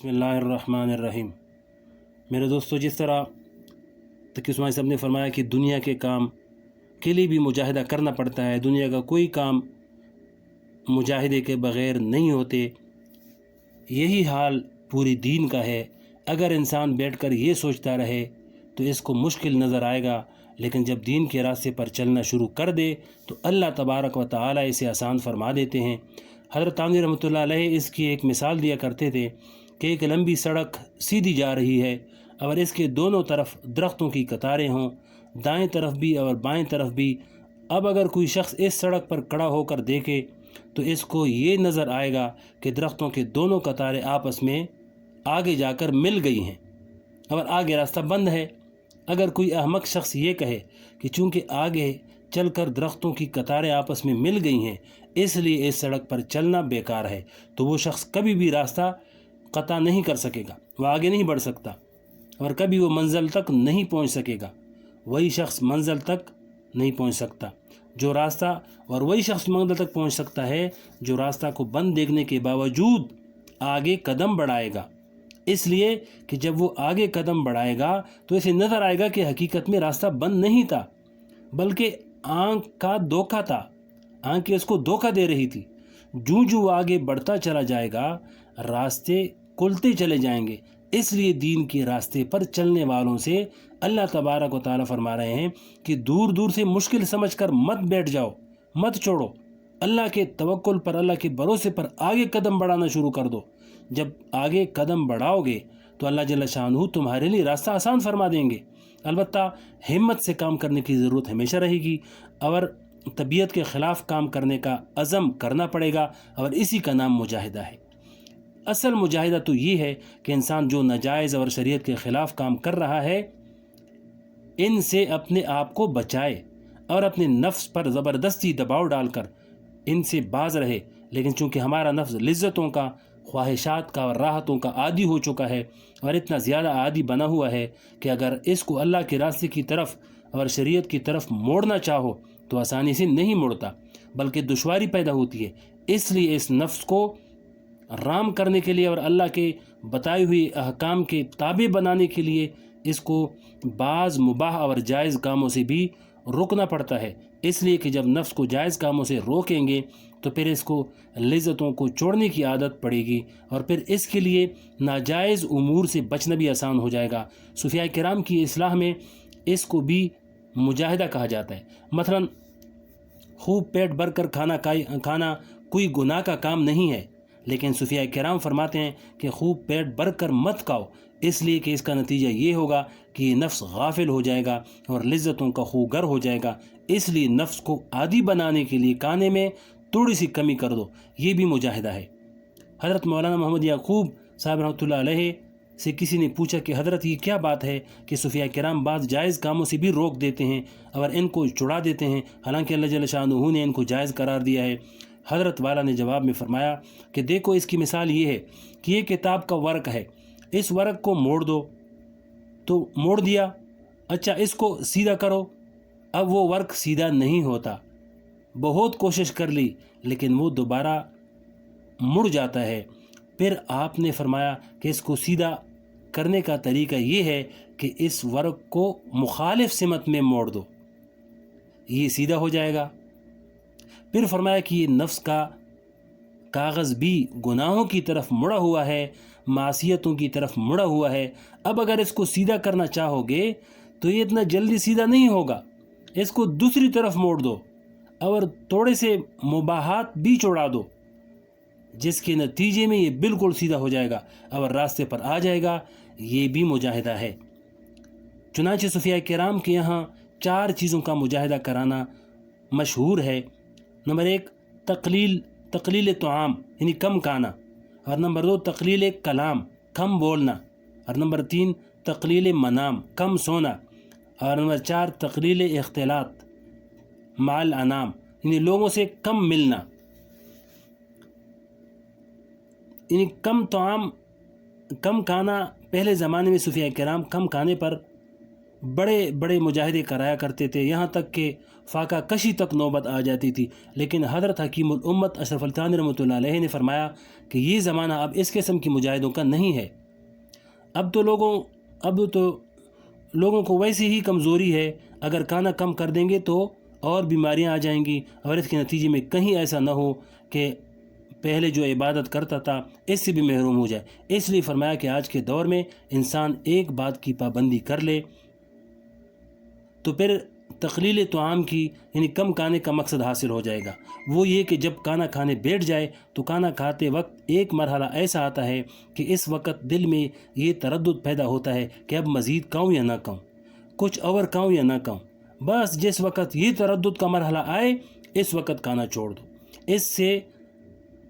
बिस्मिल्लाहिर्रहमानिर्रहीम। मेरे दोस्तों, जिस तरह तकी उस्मानी साहब ने फरमाया कि दुनिया के काम के लिए भी मुजाहिदा करना पड़ता है, दुनिया का कोई काम मुजाहिदे के बग़ैर नहीं होते, यही हाल पूरी दीन का है। अगर इंसान बैठकर ये सोचता रहे तो इसको मुश्किल नज़र आएगा, लेकिन जब दीन के रास्ते पर चलना शुरू कर दे तो अल्लाह तबारक व तआला इसे आसान फरमा देते हैं। हज़रत तानवी रहमतुल्लाह अलैह इसकी एक मिसाल दिया करते थे कि एक लंबी सड़क सीधी जा रही है और इसके दोनों तरफ दरख्तों की कतारें हों, दाएं तरफ भी और बाएं तरफ भी। अब अगर कोई शख्स इस सड़क पर खड़ा होकर देखे तो इसको ये नज़र आएगा कि दरख्तों के दोनों कतारें आपस में आगे जाकर मिल गई हैं और आगे रास्ता बंद है। अगर कोई अहमक शख्स ये कहे कि चूँकि आगे चलकर दरख्तों की कतारें आपस में मिल गई हैं इसलिए इस सड़क पर चलना बेकार है, तो वो शख्स कभी भी रास्ता कता नहीं कर सकेगा, वह आगे नहीं बढ़ सकता और कभी वो मंजिल तक नहीं पहुंच सकेगा। वही शख्स मंजिल तक नहीं पहुंच सकता जो रास्ता और वही शख्स मंजिल तक पहुंच सकता है जो रास्ता को बंद देखने के बावजूद आगे कदम बढ़ाएगा। इसलिए कि जब वो आगे कदम बढ़ाएगा तो इसे नज़र आएगा कि हकीकत में रास्ता बंद नहीं था, बल्कि आँख का धोखा था, आँख उसको धोखा दे रही थी। जूं जूं आगे बढ़ता चला जाएगा रास्ते खुलते चले जाएंगे। इसलिए दीन के रास्ते पर चलने वालों से अल्लाह तबारक व तआला फरमा रहे हैं कि दूर दूर से मुश्किल समझकर मत बैठ जाओ, मत छोड़ो। अल्लाह के तवक्कुल पर, अल्लाह के भरोसे पर आगे कदम बढ़ाना शुरू कर दो। जब आगे कदम बढ़ाओगे तो अल्लाह जल्ल शानहू तुम्हारे लिए रास्ता आसान फरमा देंगे। अलबत्ता हिम्मत से काम करने की ज़रूरत हमेशा रहेगी और तबीयत के ख़िलाफ़ काम करने का अज़म करना पड़ेगा और इसी का नाम मुजाहिदा है। असल मुजाहिदा तो ये है कि इंसान जो नाजायज़ और शरीयत के ख़िलाफ़ काम कर रहा है इनसे अपने आप को बचाए और अपने नफ्स पर ज़बरदस्ती दबाव डालकर इनसे बाज रहे। लेकिन चूँकि हमारा नफ्स लिज़्ज़तों का, ख्वाहिशात का और राहतों का आदी हो चुका है और इतना ज़्यादा आदी बना हुआ है कि अगर इसको अल्लाह के रास्ते की तरफ और शरीयत की तरफ मोड़ना चाहो तो आसानी से नहीं मुड़ता, बल्कि दुश्वारी पैदा होती है। इसलिए इस नफ्स को राम करने के लिए और अल्लाह के बताए हुए अहकाम के ताबे बनाने के लिए इसको बाज़ मुबाह और जायज़ कामों से भी रोकना पड़ता है। इसलिए कि जब नफ्स को जायज़ कामों से रोकेंगे तो फिर इसको लिज़्ज़तों को छोड़ने की आदत पड़ेगी और फिर इसके लिए नाजायज़ उमूर से बचना भी आसान हो जाएगा। सूफिया किराम की इस्लाह में इसको भी मुजाहिदा कहा जाता है। मसलन खूब पेट भर कर खाना कोई गुनाह का काम नहीं है, लेकिन सूफिया किराम फरमाते हैं कि खूब पेट भर कर मत खाओ, इसलिए कि इसका नतीजा ये होगा कि ये नफ्स गाफिल हो जाएगा और लिज़्ज़तों का खूगर हो जाएगा। इसलिए नफ्स को आदी बनाने के लिए खाने में थोड़ी सी कमी कर दो, ये भी मुजाहिदा है। हज़रत मौलाना मोहम्मद याकूब साहब रहमतुल्लाह अलैह से किसी ने पूछा कि हज़रत ये क्या बात है कि सूफिया किराम बाज़ जायज़ कामों से भी रोक देते हैं और इनको छुड़ा देते हैं, हालांकि अल्लाह जल्ल शानहू ने इनको जायज़ करार दिया है। हज़रत वाला ने जवाब में फरमाया कि देखो, इसकी मिसाल ये है कि ये किताब का वर्क है, इस वर्क को मोड़ दो तो मोड़ दिया, अच्छा इसको सीधा करो, अब वो वर्क सीधा नहीं होता। बहुत कोशिश कर ली लेकिन वो दोबारा मुड़ जाता है। फिर आपने फरमाया कि इसको सीधा करने का तरीका ये है कि इस वर्क को मुखालिफ सिमत में मोड़ दो, ये सीधा हो जाएगा। फिर फरमाया कि ये नफ्स का कागज़ भी गुनाहों की तरफ मुड़ा हुआ है, मासियतों की तरफ मुड़ा हुआ है। अब अगर इसको सीधा करना चाहोगे तो ये इतना जल्दी सीधा नहीं होगा, इसको दूसरी तरफ मोड़ दो और थोड़े से मुबाहात भी छोड़ा दो, जिसके नतीजे में ये बिल्कुल सीधा हो जाएगा और रास्ते पर आ जाएगा। ये भी मुजाहिदा है। चुनांचे सूफिया किराम के यहाँ 4 चीज़ों का मुजाहिदा कराना मशहूर है। नंबर 1 तकलील तआम यानी कम खाना, और नंबर 2 तकलील कलाम कम बोलना, और नंबर 3 तकलील मनाम कम सोना, और नंबर 4 तकलील इख्तिलात माल अनाम यानी लोगों से कम मिलना। यानी कम खाना, पहले ज़माने में सूफिया किराम कम खाने पर بڑے بڑے مجاہدے کرایا کرتے تھے، یہاں تک کہ فاقہ کشی تک نوبت آ جاتی تھی، لیکن حضرت حکیم الامت اشرف علی تھانوی رحمۃ اللہ علیہ نے فرمایا کہ یہ زمانہ اب اس قسم کی مجاہدوں کا نہیں ہے۔ اب تو لوگوں کو ویسی ہی کمزوری ہے، اگر کھانا کم کر دیں گے تو اور بیماریاں آ جائیں گی، اور اس کے نتیجے میں کہیں ایسا نہ ہو کہ پہلے جو عبادت کرتا تھا اس سے بھی محروم ہو جائے۔ اس لیے فرمایا کہ آج کے دور میں انسان ایک بات کی پابندی کر لے تو پھر تقلیل طعام کی یعنی کم کھانے کا مقصد حاصل ہو جائے گا۔ وہ یہ کہ جب کھانا کھانے بیٹھ جائے تو کھانا کھاتے وقت ایک مرحلہ ایسا آتا ہے کہ اس وقت دل میں یہ تردد پیدا ہوتا ہے کہ اب مزید کھاؤں یا نہ کھاؤں، کچھ اور کھاؤں یا نہ کھاؤں۔ بس جس وقت یہ تردد کا مرحلہ آئے اس وقت کھانا چھوڑ دو، اس سے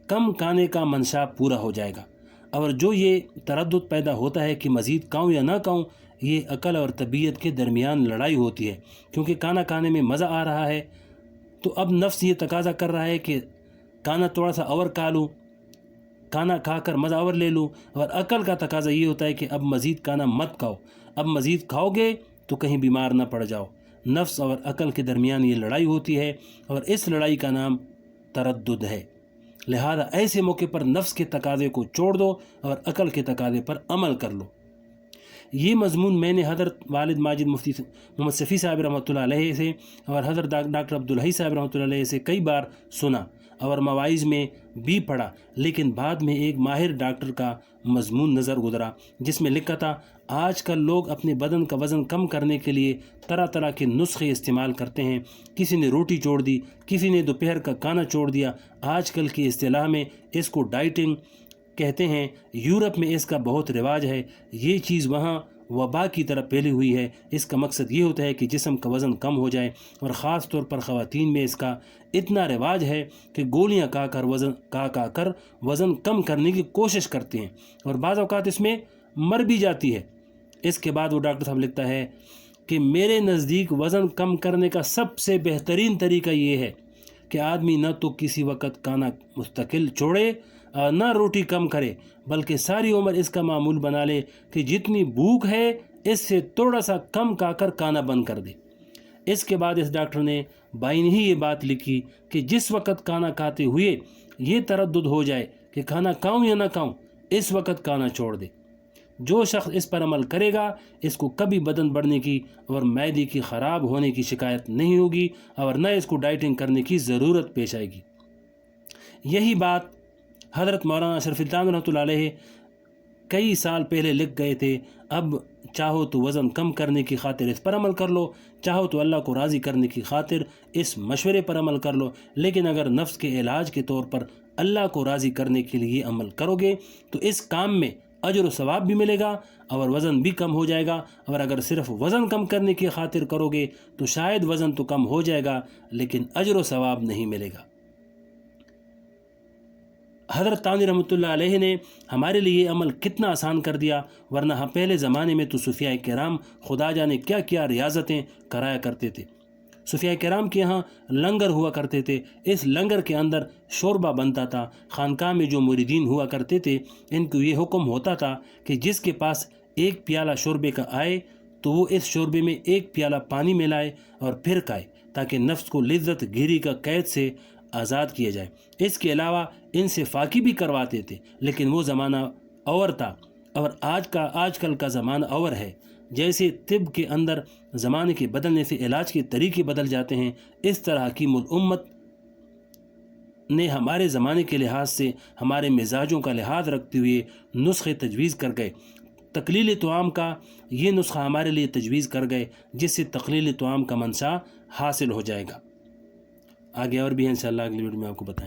کم کھانے کا منشا پورا ہو جائے گا۔ اور جو یہ تردد پیدا ہوتا ہے کہ مزید کھاؤں یا نہ کھاؤں، یہ عقل اور طبیعت کے درمیان لڑائی ہوتی ہے، کیونکہ کھانا کھانے میں مزہ آ رہا ہے تو اب نفس یہ تقاضا کر رہا ہے کہ کھانا تھوڑا سا اور کھا لوں، کھانا کھا کر مزہ اور لے لوں، اور عقل کا تقاضا یہ ہوتا ہے کہ اب مزید کھانا مت کھاؤ، اب مزید کھاؤ گے تو کہیں بیمار نہ پڑ جاؤ۔ نفس اور عقل کے درمیان یہ لڑائی ہوتی ہے، اور اس لڑائی کا نام تردد ہے۔ لہذا ایسے موقع پر نفس کے تقاضے کو چھوڑ دو اور عقل کے تقاضے پر عمل کر لو۔ یہ مضمون میں نے حضرت والد ماجد مفتی محمد شفیع صاحب رحمۃ اللہ علیہ سے اور حضرت ڈاکٹر عبدالحی صاحب رحمۃ اللہ علیہ سے کئی بار سنا اور مواعظ میں بھی پڑھا، لیکن بعد میں ایک ماہر ڈاکٹر کا مضمون نظر گزرا جس میں لکھا تھا آج کل لوگ اپنے بدن کا وزن کم کرنے کے لیے طرح طرح کے نسخے استعمال کرتے ہیں۔ کسی نے روٹی چھوڑ دی، کسی نے دوپہر کا کھانا چھوڑ دیا۔ آج کل کی اصطلاح میں اس کو ڈائٹنگ کہتے ہیں۔ یورپ میں اس کا بہت رواج ہے۔ یہ چیز وہاں وبا کی طرح پھیلی ہوئی ہے۔ اس کا مقصد یہ ہوتا ہے کہ جسم کا وزن کم ہو جائے، اور خاص طور پر خواتین میں اس کا اتنا رواج ہے کہ گولیاں کھا کر وزن کم کرنے کی کوشش کرتے ہیں، اور بعض اوقات اس میں مر بھی جاتی ہے۔ اس کے بعد وہ ڈاکٹر صاحب لکھتا ہے کہ میرے نزدیک وزن کم کرنے کا سب سے بہترین طریقہ یہ ہے کہ آدمی نہ تو کسی وقت کھانا مستقل چھوڑے اور نہ روٹی کم کرے، بلکہ ساری عمر اس کا معمول بنا لے کہ جتنی بھوک ہے اس سے تھوڑا سا کم کھا کر کھانا بند کر دے۔ اس کے بعد اس ڈاکٹر نے بائن ہی یہ بات لکھی کہ جس وقت کھانا کھاتے ہوئے یہ تردد ہو جائے کہ کھانا کھاؤں یا نہ کھاؤں، اس وقت کھانا چھوڑ دے۔ جو شخص اس پر عمل کرے گا اس کو کبھی بدن بڑھنے کی اور معدے کی خراب ہونے کی شکایت نہیں ہوگی، اور نہ اس کو ڈائٹنگ کرنے کی ضرورت پیش آئے گی۔ یہی بات حضرت مولانا اشرف علی تھانوی رحمۃ اللہ علیہ کئی سال پہلے لکھ گئے تھے۔ اب چاہو تو وزن کم کرنے کی خاطر اس پر عمل کر لو، چاہو تو اللہ کو راضی کرنے کی خاطر اس مشورے پر عمل کر لو، لیکن اگر نفس کے علاج کے طور پر اللہ کو راضی کرنے کے لیے عمل کرو گے تو اس کام میں اجر و ثواب بھی ملے گا اور وزن بھی کم ہو جائے گا، اور اگر صرف وزن کم کرنے کی خاطر کرو گے تو شاید وزن تو کم ہو جائے گا لیکن اجر و ثواب نہیں ملے گا۔ حضرت تھانوی رحمۃ اللہ علیہ نے ہمارے لیے عمل کتنا آسان کر دیا، ورنہ پہلے زمانے میں تو صوفیاء کرام خدا جانے کیا کیا ریاضتیں کرایا کرتے تھے۔ صوفیاء کرام کے ہاں لنگر ہوا کرتے تھے، اس لنگر کے اندر شوربہ بنتا تھا۔ خانقاہ میں جو مریدین ہوا کرتے تھے ان کو یہ حکم ہوتا تھا کہ جس کے پاس ایک پیالہ شوربے کا آئے تو وہ اس شوربے میں ایک پیالہ پانی ملائے اور پھر کھائے، تاکہ نفس کو لذت گیری کا قید سے آزاد کیا جائے۔ اس کے علاوہ ان سے فاقی بھی کرواتے تھے، لیکن وہ زمانہ اور تھا، اور آج کل کا زمانہ اور ہے۔ جیسے طب کے اندر زمانے کے بدلنے سے علاج کے طریقے بدل جاتے ہیں، اس طرح حکیم الامت نے ہمارے زمانے کے لحاظ سے ہمارے مزاجوں کا لحاظ رکھتے ہوئے نسخے تجویز کر گئے۔ تقلیل طعام کا یہ نسخہ ہمارے لیے تجویز کر گئے جس سے تقلیل طعام کا منشا حاصل ہو جائے گا۔ آگے اور بھی انشاءاللہ اگلی ویڈیو میں آپ کو بتائیں۔